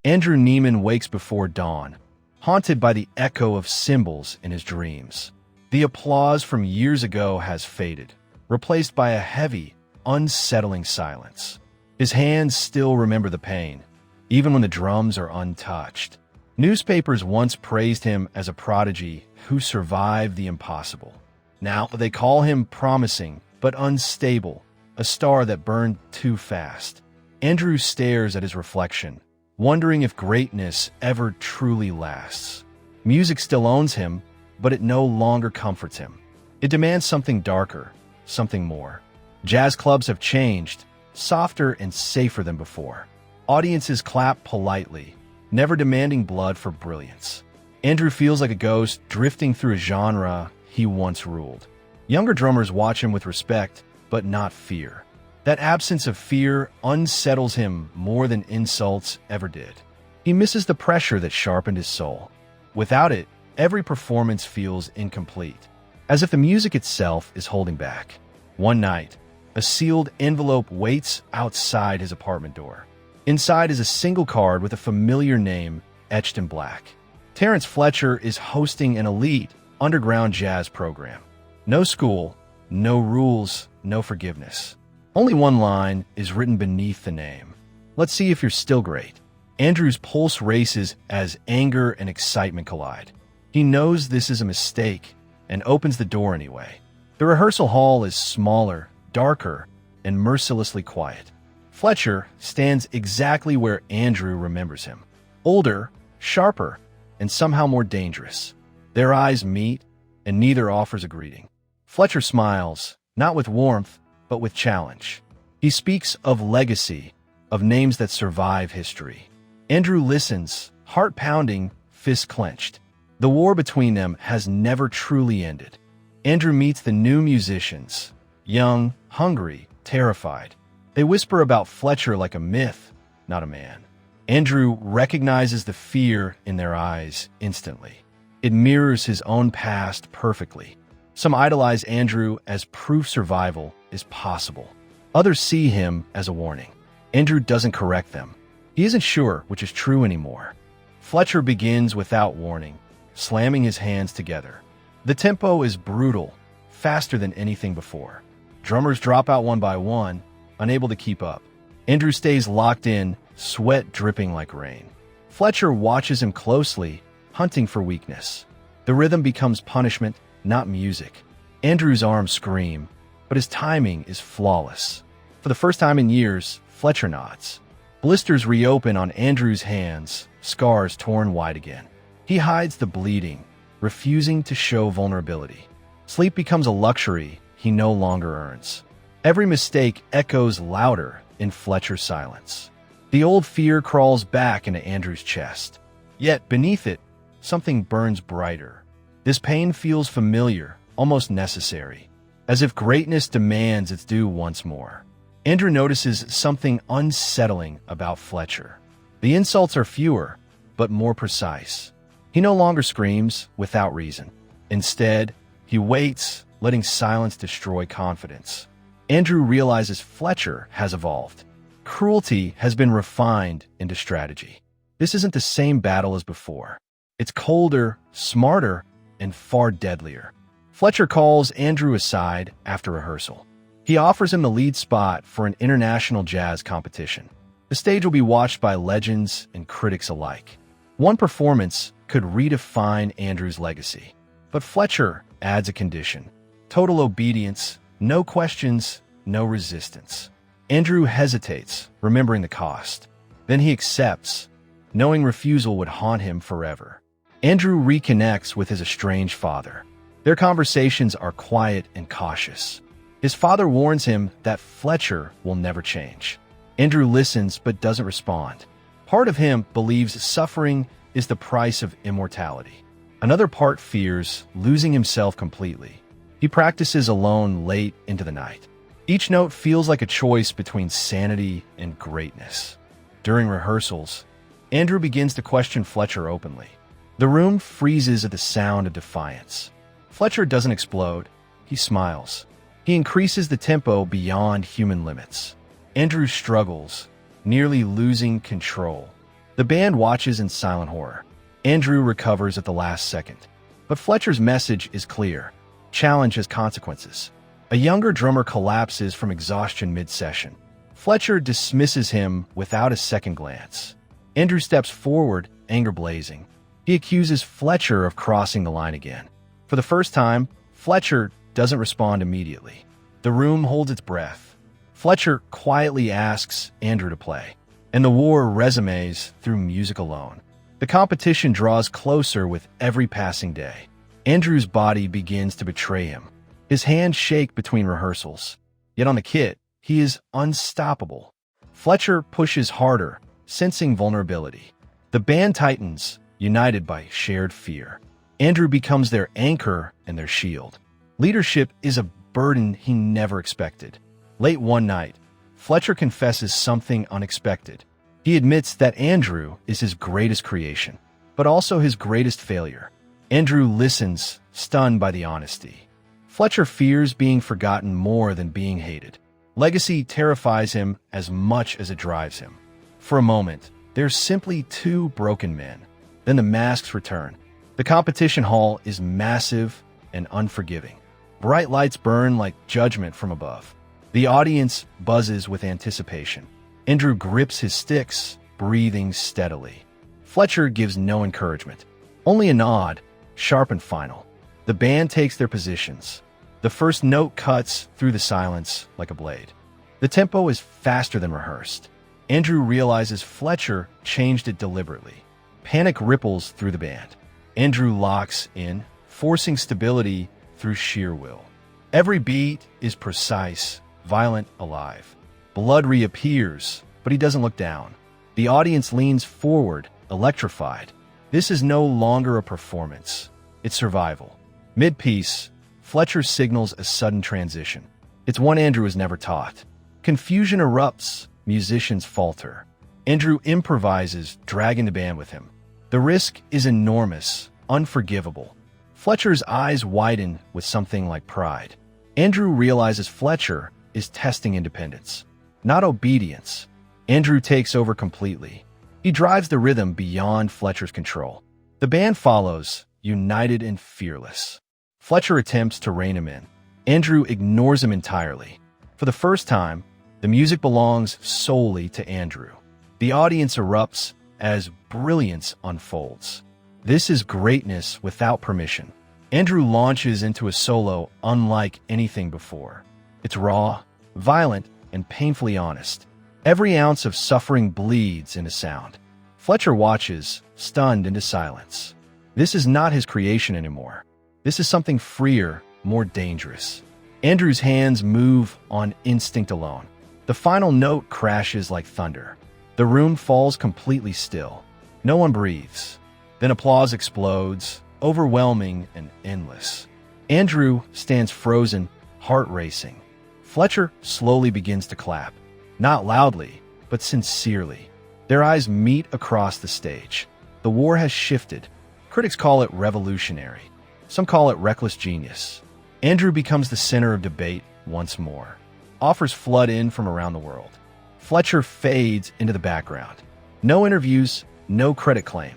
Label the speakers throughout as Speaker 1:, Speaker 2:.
Speaker 1: Andrew Neiman wakes before dawn, haunted by the echo of cymbals in his dreams. The applause from years ago has faded, replaced by a heavy, unsettling silence. His hands still remember the pain, even when the drums are untouched. Newspapers once praised him as a prodigy who survived the impossible. Now they call him promising but unstable, a star that burned too fast. Andrew stares at his reflection, wondering if greatness ever truly lasts. Music still owns him, but it no longer comforts him. It demands something darker, something more. Jazz clubs have changed, softer and safer than before. Audiences clap politely, never demanding blood for brilliance. Andrew feels like a ghost drifting through a genre he once ruled. Younger drummers watch him with respect, but not fear. That absence of fear unsettles him more than insults ever did. He misses the pressure that sharpened his soul. Without it, every performance feels incomplete, as if the music itself is holding back. One night, a sealed envelope waits outside his apartment door. Inside is a single card with a familiar name etched in black. Terrence Fletcher is hosting an elite underground jazz program. No school, no rules, no forgiveness. Only one line is written beneath the name. Let's see if you're still great. Andrew's pulse races as anger and excitement collide. He knows this is a mistake and opens the door anyway. The rehearsal hall is smaller, darker, and mercilessly quiet. Fletcher stands exactly where Andrew remembers him. Older, sharper, and somehow more dangerous. Their eyes meet, and neither offers a greeting. Fletcher smiles, not with warmth, but with challenge. He speaks of legacy, of names that survive history. Andrew listens, heart pounding, fist clenched. The war between them has never truly ended. Andrew meets the new musicians, young, hungry, terrified. They whisper about Fletcher like a myth, not a man. Andrew recognizes the fear in their eyes instantly. It mirrors his own past perfectly. Some idolize Andrew as proof survival is possible. Others see him as a warning. Andrew doesn't correct them. He isn't sure which is true anymore. Fletcher begins without warning, slamming his hands together. The tempo is brutal, faster than anything before. Drummers drop out one by one, unable to keep up. Andrew stays locked in, sweat dripping like rain. Fletcher watches him closely, hunting for weakness. The rhythm becomes punishment, not music. Andrew's arms scream, but his timing is flawless. For the first time in years, Fletcher nods. Blisters reopen on Andrew's hands, scars torn wide again. He hides the bleeding, refusing to show vulnerability. Sleep becomes a luxury he no longer earns. Every mistake echoes louder in Fletcher's silence. The old fear crawls back into Andrew's chest. Yet beneath it, something burns brighter. This pain feels familiar, almost necessary, as if greatness demands its due once more. Andrew notices something unsettling about Fletcher. The insults are fewer, but more precise. He no longer screams without reason. Instead, he waits, letting silence destroy confidence. Andrew realizes Fletcher has evolved. Cruelty has been refined into strategy. This isn't the same battle as before. It's colder, smarter, and far deadlier. Fletcher calls Andrew aside after rehearsal. He offers him the lead spot for an international jazz competition. The stage will be watched by legends and critics alike. One performance could redefine Andrew's legacy. But Fletcher adds a condition: total obedience, no questions, no resistance. Andrew hesitates, remembering the cost. Then he accepts, knowing refusal would haunt him forever. Andrew reconnects with his estranged father. Their conversations are quiet and cautious. His father warns him that Fletcher will never change. Andrew listens but doesn't respond. Part of him believes suffering is the price of immortality. Another part fears losing himself completely. He practices alone late into the night. Each note feels like a choice between sanity and greatness. During rehearsals, Andrew begins to question Fletcher openly. The room freezes at the sound of defiance. Fletcher doesn't explode. He smiles. He increases the tempo beyond human limits. Andrew struggles, nearly losing control. The band watches in silent horror. Andrew recovers at the last second. But Fletcher's message is clear. Challenge has consequences. A younger drummer collapses from exhaustion mid-session. Fletcher dismisses him without a second glance. Andrew steps forward, anger blazing. He accuses Fletcher of crossing the line again. For the first time, Fletcher doesn't respond immediately. The room holds its breath. Fletcher quietly asks Andrew to play, and the war resumes through music alone. The competition draws closer with every passing day. Andrew's body begins to betray him. His hands shake between rehearsals. Yet on the kit, he is unstoppable. Fletcher pushes harder, sensing vulnerability. The band tightens, united by shared fear. Andrew becomes their anchor and their shield. Leadership is a burden he never expected. Late one night, Fletcher confesses something unexpected. He admits that Andrew is his greatest creation, but also his greatest failure. Andrew listens, stunned by the honesty. Fletcher fears being forgotten more than being hated. Legacy terrifies him as much as it drives him. For a moment, they're simply two broken men. Then the masks return. The competition hall is massive and unforgiving. Bright lights burn like judgment from above. The audience buzzes with anticipation. Andrew grips his sticks, breathing steadily. Fletcher gives no encouragement, only a nod, sharp and final. The band takes their positions. The first note cuts through the silence like a blade. The tempo is faster than rehearsed. Andrew realizes Fletcher changed it deliberately. Panic ripples through the band. Andrew locks in, forcing stability through sheer will. Every beat is precise, violent, alive. Blood reappears, but he doesn't look down. The audience leans forward, electrified. This is no longer a performance. It's survival. Mid-piece, Fletcher signals a sudden transition. It's one Andrew has never taught. Confusion erupts, musicians falter. Andrew improvises, dragging the band with him. The risk is enormous, unforgivable. Fletcher's eyes widen with something like pride. Andrew realizes Fletcher is testing independence, not obedience. Andrew takes over completely. He drives the rhythm beyond Fletcher's control. The band follows, united and fearless. Fletcher attempts to rein him in. Andrew ignores him entirely. For the first time, the music belongs solely to Andrew. The audience erupts as brilliance unfolds. This is greatness without permission. Andrew launches into a solo unlike anything before. It's raw, violent, and painfully honest. Every ounce of suffering bleeds into sound. Fletcher watches, stunned into silence. This is not his creation anymore. This is something freer, more dangerous. Andrew's hands move on instinct alone. The final note crashes like thunder. The room falls completely still. No one breathes. Then applause explodes, overwhelming and endless. Andrew stands frozen, heart racing. Fletcher slowly begins to clap. Not loudly, but sincerely. Their eyes meet across the stage. The war has shifted. Critics call it revolutionary. Some call it reckless genius. Andrew becomes the center of debate once more. Offers flood in from around the world. Fletcher fades into the background. No interviews, no credit claimed.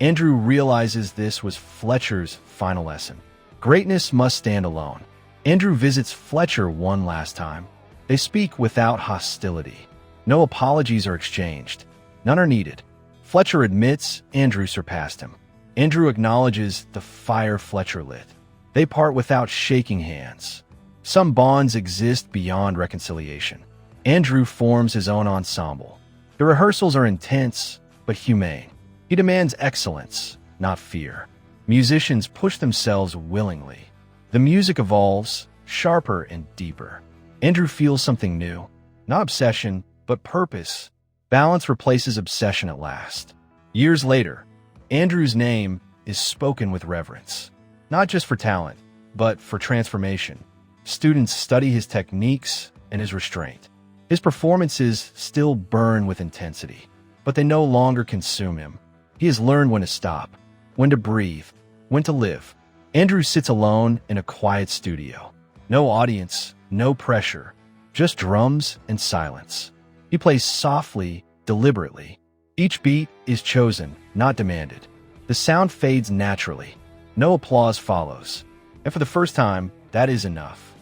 Speaker 1: Andrew realizes this was Fletcher's final lesson. Greatness must stand alone. Andrew visits Fletcher one last time. They speak without hostility. No apologies are exchanged. None are needed. Fletcher admits Andrew surpassed him. Andrew acknowledges the fire Fletcher lit. They part without shaking hands. Some bonds exist beyond reconciliation. Andrew forms his own ensemble. The rehearsals are intense, but humane. He demands excellence, not fear. Musicians push themselves willingly. The music evolves, sharper and deeper. Andrew feels something new. Not obsession, but purpose. Balance replaces obsession at last. Years later, Andrew's name is spoken with reverence. Not just for talent, but for transformation. Students study his techniques and his restraint. His performances still burn with intensity, but they no longer consume him. He has learned when to stop, when to breathe, when to live. Andrew sits alone in a quiet studio. No audience, no pressure, just drums and silence. He plays softly, deliberately. Each beat is chosen, not demanded. The sound fades naturally. No applause follows. And for the first time, that is enough.